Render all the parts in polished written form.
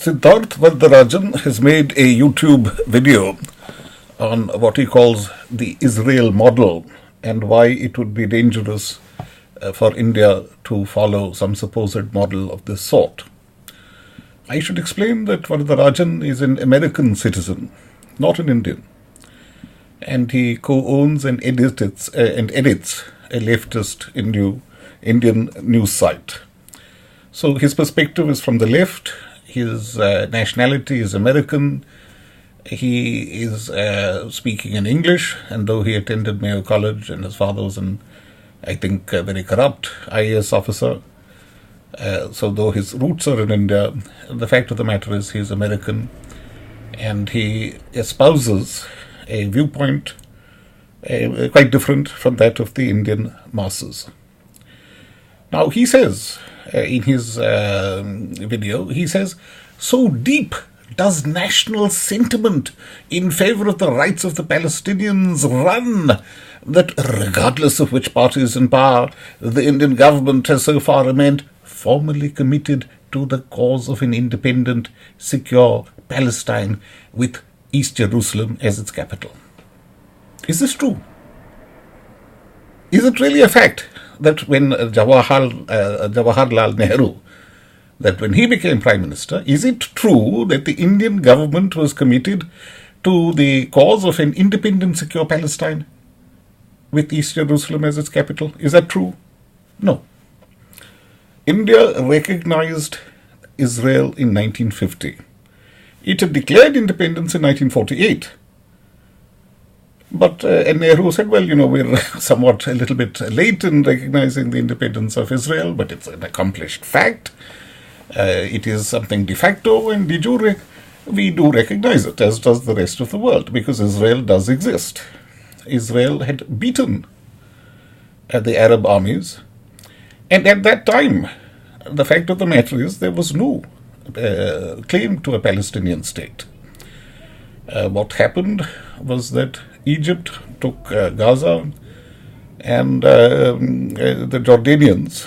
Siddharta Vardarajan has made a YouTube video on what he calls the Israel model and why it would be dangerous for India to follow some supposed model of this sort. I should explain that Varadarajan is an American citizen, not an Indian, and he co-owns and edits a leftist Indian news site. So his perspective is from the left. His nationality is American. He is speaking in English, and though he attended Mayo College and his father was I think, a very corrupt IAS officer, so though his roots are in India, the fact of the matter is he is American, and he espouses a viewpoint quite different from that of the Indian masses. Now he says, in his video, he says, so deep does national sentiment in favor of the rights of the Palestinians run that regardless of which party is in power, the Indian government has so far remained formally committed to the cause of an independent, secure Palestine with East Jerusalem as its capital. Is this true? Is it really a fact that when Jawaharlal Nehru, that when he became Prime Minister, is it true that the Indian government was committed to the cause of an independent, secure Palestine with East Jerusalem as its capital? Is that true? No. India recognized Israel in 1950. It had declared independence in 1948. But and Nehru said, well, we're somewhat a little bit late in recognizing the independence of Israel, but it's an accomplished fact. It is something de facto, and de jure we do recognize it, as does the rest of the world, because Israel does exist. Israel had beaten the Arab armies, and at that time, the fact of the matter is there was no claim to a Palestinian state. What happened was that Egypt took Gaza, and the Jordanians,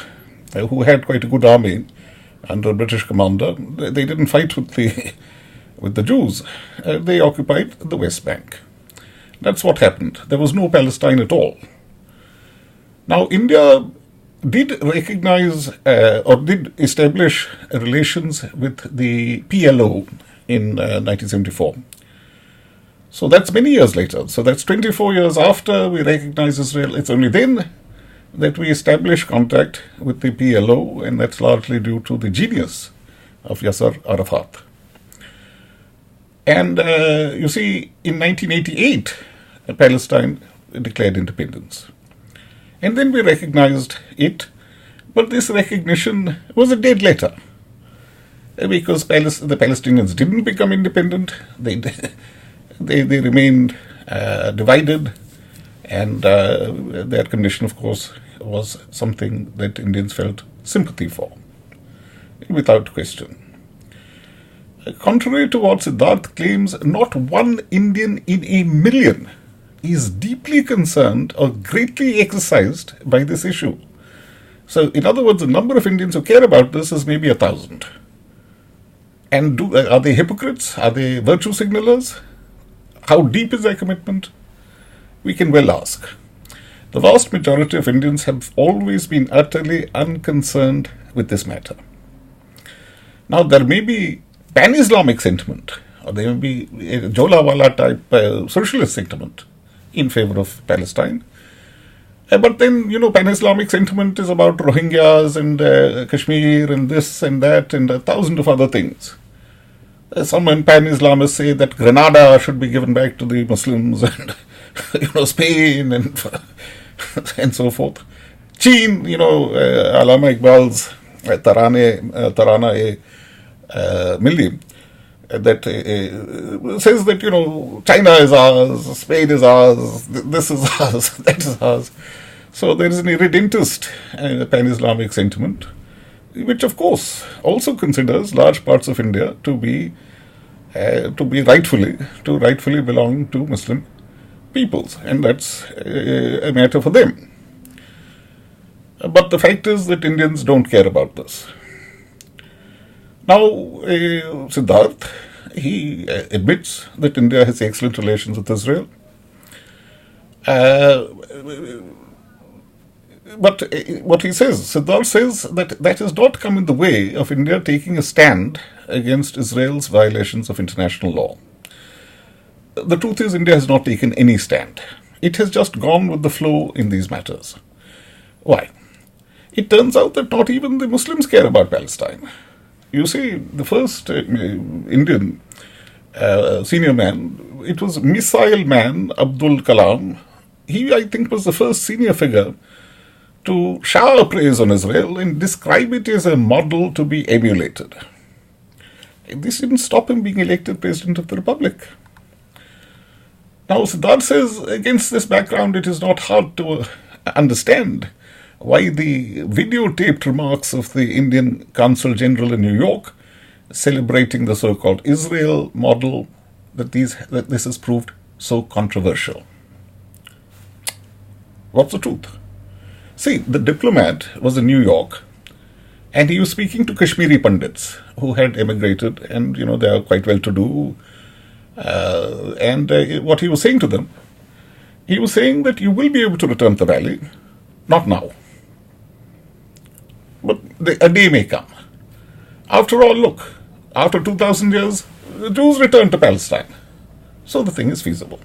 who had quite a good army under a British commander, they didn't fight with the Jews. They occupied the West Bank. That's what happened. There was no Palestine at all. Now, India did recognize or did establish relations with the PLO in 1974. So that's many years later. So that's 24 years after we recognize Israel. It's only then that we establish contact with the PLO, and that's largely due to the genius of Yasser Arafat. And you see, in 1988, Palestine declared independence. And then we recognized it, but this recognition was a dead letter. Because the Palestinians didn't become independent, they remained divided, and their condition, of course, was something that Indians felt sympathy for, without question. Contrary to what Siddharth claims, not one Indian in a million is deeply concerned or greatly exercised by this issue. So, in other words, the number of Indians who care about this is maybe 1,000. And are they hypocrites? Are they virtue signalers? How deep is their commitment? We can well ask. The vast majority of Indians have always been utterly unconcerned with this matter. Now, there may be pan-Islamic sentiment, or there may be a Jolawala type socialist sentiment in favor of Palestine. But then, pan-Islamic sentiment is about Rohingyas and Kashmir and this and that and 1,000 of other things. Some pan-Islamists say that Grenada should be given back to the Muslims, and Spain and so forth. Chin, Allama Iqbal's Tarana Milli, that says that, China is ours, Spain is ours, this is ours, that is ours. So there is an irredentist pan-Islamic sentiment, which of course also considers large parts of India to rightfully belong to Muslim peoples, and that's a matter for them. But the fact is that Indians don't care about this. Now, Siddharth, he admits that India has excellent relations with Israel. Uh, but what he says, Siddharth says that that has not come in the way of India taking a stand against Israel's violations of international law. The truth is, India has not taken any stand. It has just gone with the flow in these matters. Why? It turns out that not even the Muslims care about Palestine. You see, the first Indian senior man, it was Missile Man Abdul Kalam. He, I think, was the first senior figure to shower praise on Israel and describe it as a model to be emulated. This didn't stop him being elected President of the Republic. Now, Siddharth says, against this background, it is not hard to understand why the videotaped remarks of the Indian Consul General in New York, celebrating the so-called Israel model, that this has proved so controversial. What's the truth? See, the diplomat was in New York, and he was speaking to Kashmiri Pandits who had emigrated, and they are quite well-to-do. And what he was saying to them, he was saying that you will be able to return to the valley, not now, but a day may come. After all, look, after 2,000 years, the Jews returned to Palestine. So the thing is feasible.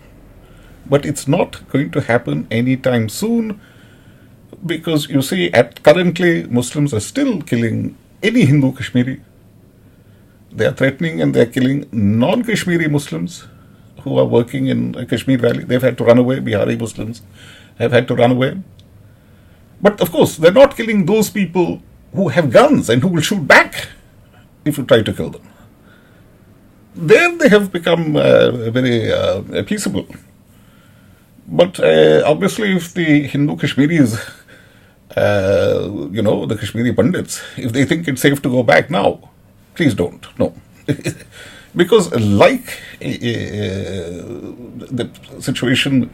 But it's not going to happen anytime soon, because you see, currently Muslims are still killing any Hindu Kashmiri. They are threatening and they are killing non-Kashmiri Muslims who are working in Kashmir Valley. They've had to run away. Bihari Muslims have had to run away. But of course, they're not killing those people who have guns and who will shoot back if you try to kill them. There they have become very peaceable. But obviously, if the Hindu Kashmiris, the Kashmiri Pandits, if they think it's safe to go back now, please don't. No. Because like the situation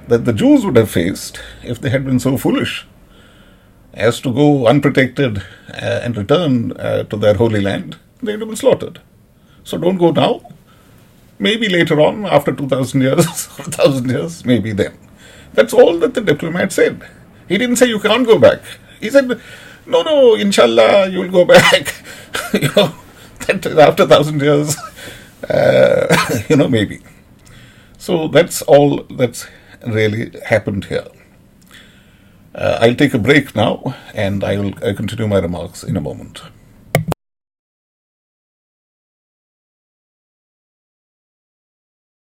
that the Jews would have faced if they had been so foolish as to go unprotected and return to their holy land, they would have been slaughtered. So don't go now. Maybe later on, after 2,000 years, 1,000 years, maybe then. That's all that the diplomat said. He didn't say you can't go back. He said, no, inshallah, you'll go back. That after 1,000 years, maybe. So that's all that's really happened here. I'll take a break now, and I will continue my remarks in a moment.